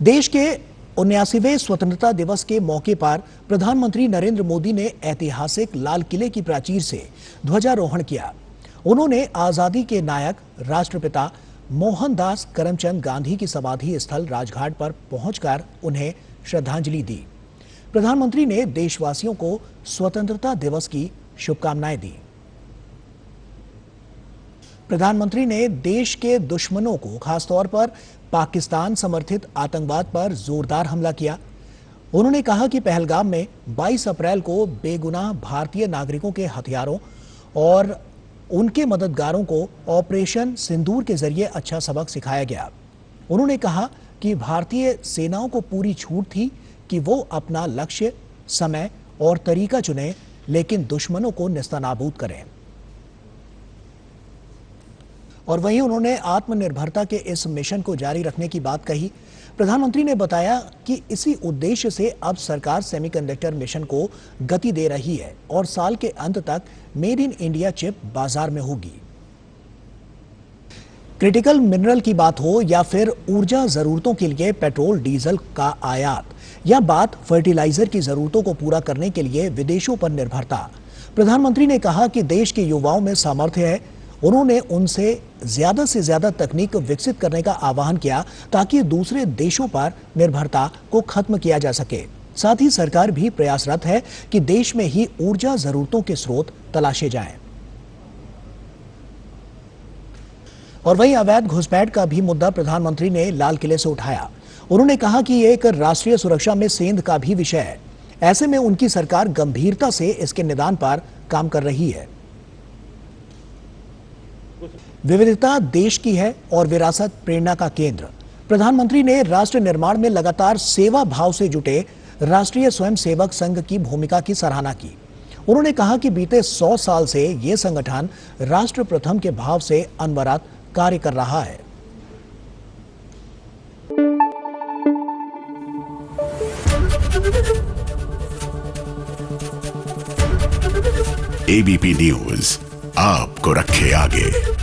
देश के 79वें स्वतंत्रता दिवस के मौके पर प्रधानमंत्री नरेंद्र मोदी ने ऐतिहासिक लाल किले की प्राचीर से ध्वजारोहण किया। उन्होंने आजादी के नायक राष्ट्रपिता मोहनदास करमचंद गांधी की समाधि स्थल राजघाट पर पहुंचकर उन्हें श्रद्धांजलि दी। प्रधानमंत्री ने देशवासियों को स्वतंत्रता दिवस की शुभकामनाएं दी। प्रधानमंत्री ने देश के दुश्मनों को, खासतौर पर पाकिस्तान समर्थित आतंकवाद पर जोरदार हमला किया। उन्होंने कहा कि पहलगाम में 22 अप्रैल को बेगुनाह भारतीय नागरिकों के हथियारों और उनके मददगारों को ऑपरेशन सिंदूर के जरिए अच्छा सबक सिखाया गया। उन्होंने कहा कि भारतीय सेनाओं को पूरी छूट थी कि वो अपना लक्ष्य, समय और तरीका चुनें, लेकिन दुश्मनों को नेस्तनाबूद करें। और वहीं उन्होंने आत्मनिर्भरता के इस मिशन को जारी रखने की बात कही। प्रधानमंत्री ने बताया कि इसी उद्देश्य से अब सरकार सेमीकंडक्टर मिशन को गति दे रही है और साल के अंत तक मेड इन इंडिया चिप बाजार में होगी। क्रिटिकल मिनरल की बात हो या फिर ऊर्जा जरूरतों के लिए पेट्रोल डीजल का आयात या बात फर्टिलाइजर की जरूरतों को पूरा करने के लिए विदेशों पर निर्भरता, प्रधानमंत्री ने कहा कि देश के युवाओं में सामर्थ्य है। उन्होंने उनसे से ज्यादा तकनीक विकसित करने का आह्वान किया ताकि दूसरे देशों पर निर्भरता को खत्म किया जा सके। साथ ही सरकार भी प्रयासरत है कि देश में ही ऊर्जा जरूरतों के स्रोत तलाशे जाएं। और वहीं अवैध घुसपैठ का भी मुद्दा प्रधानमंत्री ने लाल किले से उठाया। उन्होंने कहा कि ये एक राष्ट्रीय सुरक्षा में सेंध का भी विषय है। ऐसे में उनकी सरकार गंभीरता से इसके निदान पर काम कर रही है। विविधता देश की है और विरासत प्रेरणा का केंद्र। प्रधानमंत्री ने राष्ट्र निर्माण में लगातार सेवा भाव से जुटे राष्ट्रीय स्वयंसेवक संघ की भूमिका की सराहना की। उन्होंने कहा कि बीते 100 साल से ये संगठन राष्ट्र प्रथम के भाव से अनवरत कार्य कर रहा है। एबीपी न्यूज आपको रखे आगे।